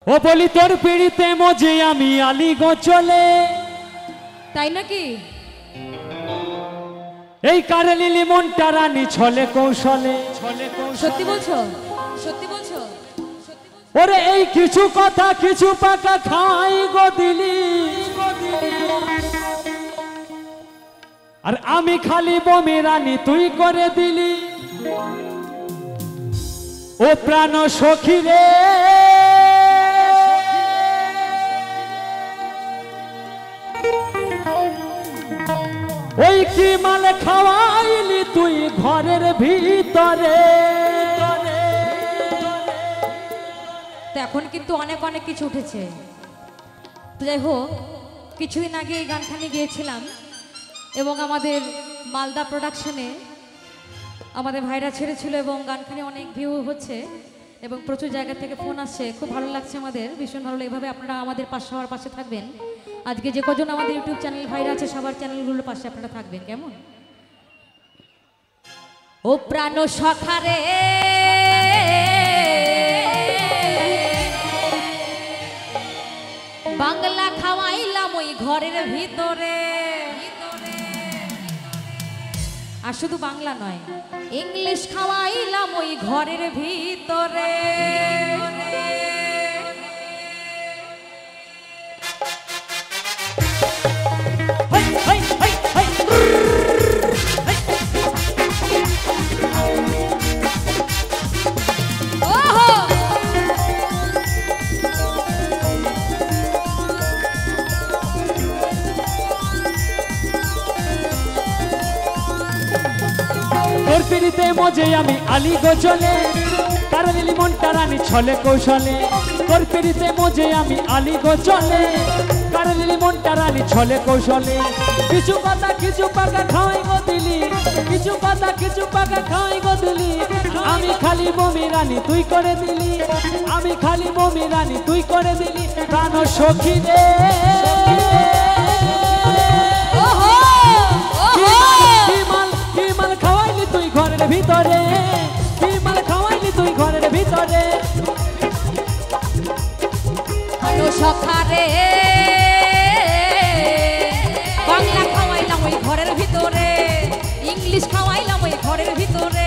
ও বলি তোর পিড়িতে মজে আমি আলি গোচলে, তাই নাকি? এই কারেলিলি মনটা রানী ছলে কৌশলে, ছলে সত্যি বলছো? সত্যি বলছো? ওরে এই কিছু কথা কিছু পাকা খাই গো দিলি, আর আমি খালি বমি রানী তুই করে দিলি। ও প্রাণ সখী রে, ওই কি মাল খাওয়াইলি তুই ঘরের ভিতরে। তো এখন কিন্তু অনেক অনেক কিছু উঠেছে। তো যাই হোক, কিছুদিন আগে এই গানখানি গিয়েছিলাম এবং আমাদের মালদা প্রোডাকশনে আমাদের ভাইরা ছেড়েছিল এবং গানখানি অনেক ভিউ হচ্ছে এবং প্রচুর জায়গা থেকে ফোন আসছে। খুব ভালো লাগছে আমাদের, ভীষণ ভালো। এইভাবে আপনারা আমাদের সবার পাশে থাকবেন। আজকে যে কজন আমাদের ইউটিউব চ্যানেল ভাইরা আছে সবার চ্যানেলগুলোর পাশে আপনারা থাকবেন, কেমন? ও প্রাণ সখারে বাংলা খাওয়াইলাম ওই ঘরের ভিতরে, আর শুধু বাংলা নয়, ইংলিশ খাওয়াইলাম ওই ঘরের ভিতরে। তোর পিড়িতে মজে আমি আলি গোচলে, কারেলিলি মনটা রানী ছলে কৌশলে। তোর পিড়িতে মজে আমি আলি গোচলে, কারেলিলি মনটা রানী ছলে কৌশলে। কিছু কথা কিছু পাকা খাওয়াই গো দিলি, কিছু কথা কিছু পাকা খাওয়াই গো দিলি। আমি খালি বমি রানী তুই করে দিলি, আমি খালি বমি রানী তুই করে দিলি। প্রাণ সখী রে, তুই ঘরের ভিতরে, কি মাল খাওয়াইলি তুই ঘরের ভিতরে। আলো সখারে বাংলা খাওয়াইলাম ওই ঘরের ভিতরে, ইংলিশ খাওয়াইলাম ওই ঘরের ভিতরে।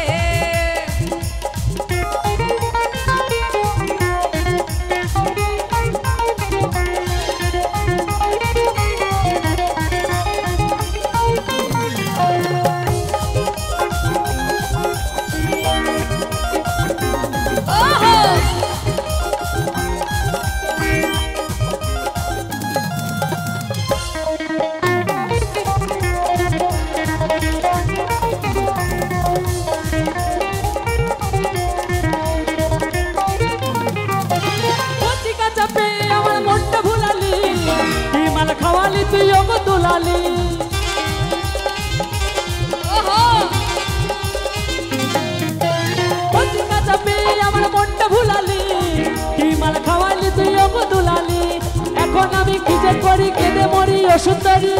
খাওয়ালি তুই ওগো দুলালি, আমার মনটা ভুলালি। কি মাল খাওয়ালি তুই ওগো দুলালি। এখন আমি কি যে করি কেঁদে মরি ও সুন্দরী,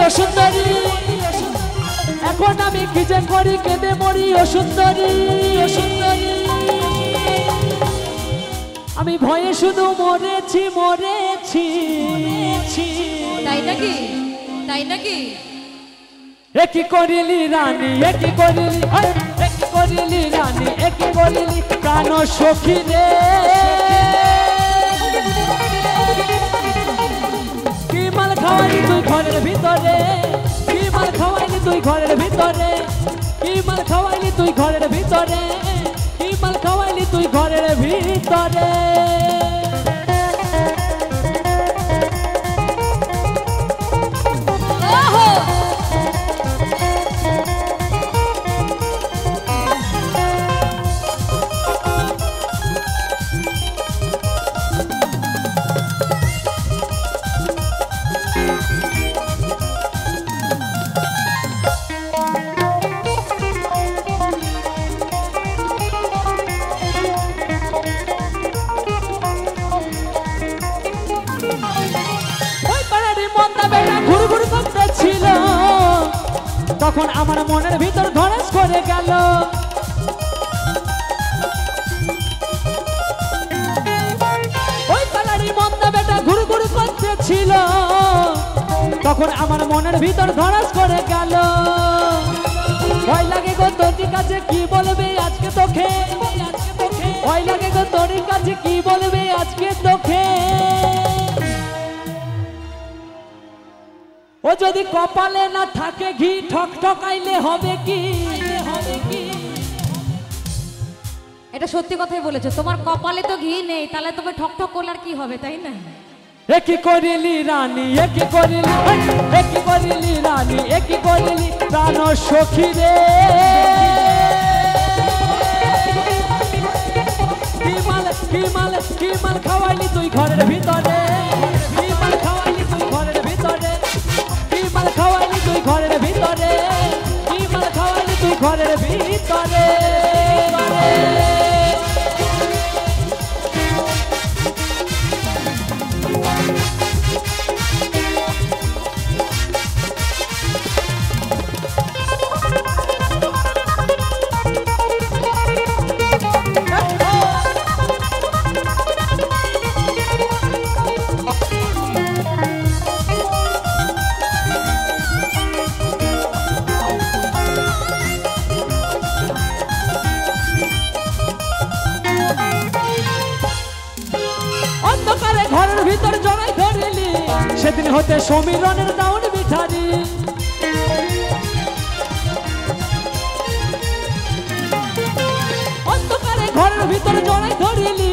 ও সুন্দরী। এখন আমি কি যে করি কেঁদে মরি ও সুন্দরী, ও সুন্দরী। আমি ভয়ে শুধু মরেছি মরেছি। তাই নাকি? তাই নাকি? একই করিলি রানী, একই করিলি, একই করিলি রানী, একই করিলি প্রাণ সখী রে। কি মাল খাওয়াইলি তুই ঘরের ভিতরে, কি মাল খাওয়াইলি তুই ঘরের ভিতরে, কি মাল খাওয়াইলি তুই ঘরের ভিতরে, কি মাল খাওয়াইলি তুই ঘরের ভিতরে। তখন আমার মনের ভিতর ধরাস করে গেল। ওই তখন আমার মনের ভিতর ধরাস করে গেল ভয় লাগে গো তোর কাছে কি বলবে আজকে তোকে ভয় লাগে গো তোর কাছে কি বলবে আজকে তোকে ও যদি কপালে না থাকে ঘি ঠক ঠকাইলে হবে কি এটা সত্যি কথাই বলেছো তোমার কপালে তো ঘি নেই তাহলে তুমি ঠক ঠক করলে আর কি হবে তাই না একই করিলি রানী একই করিলি রানী একই করিলি প্রাণ সখী রে কি মাল খাওয়াইলি তুই ঘরের ভিতরে কি মাল খাওয়াইলি তুই ঘরের ভিতরে কি মাল খাওয়াইলি তুই ঘরের ভিতরে কি মাল খাওয়াইলি তুই ঘরের ভিতরে ঘরের ভিতর জড়াই ধরিলি সেদিন হতে সমীরণের দাউন বিঠারি অন্ধকারে ঘরের ভিতর জড়াই ধরিলি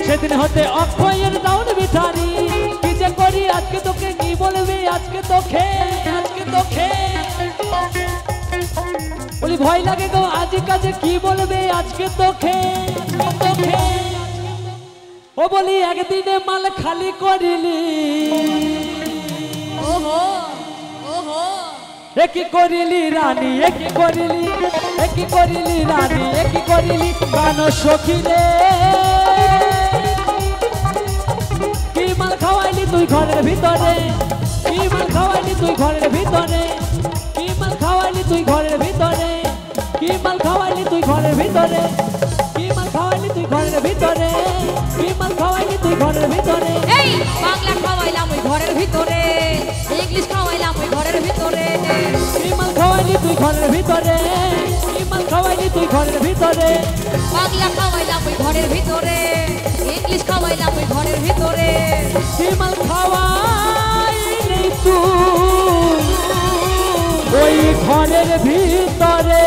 সেদিন হতে অক্ষয়ের দাউন বিঠারি কি যে করি আজকে তোকে কি বলবি আজকে তোকে বলি ভয় লাগে গো আজি কাজে কি বলবে আজকে তোকে ও বলি একদিনে মাল খালি করিলি ওহো ওহো একই করিলি রানী একই করিলি রানী একই করিলি প্রাণ সখী রে কি মাল খাওয়াইলি তুই ঘরের ভিতরে কি মাল খাওয়াইলি তুই ঘরের ভিতরে কি মাল খাওয়াইলি তুই ঘরের ভিতরে কি মাল খাওয়াইলি তুই ঘরের ভিতরে কি মাল খাওয়াইলি তুই ঘরের ভিতরে কি মাল খাওয়াইলি তুই ঘরের ভিতরে এই বাংলা খাওয়াইলাম ওই ঘরের ভিতরে ইংলিশ খাওয়াইলাম ওই ঘরের ভিতরে কি মাল খাওয়াইলি তুই ঘরের ভিতরে কি মাল খাওয়াইলি তুই ঘরের ভিতরে বাংলা খাওয়াইলাম ওই ঘরের ভিতরে ইংলিশ খাওয়াইলাম ওই ঘরের ভিতরে কি মাল খাওয়াইলি তুই ওই ঘরের ভিতরে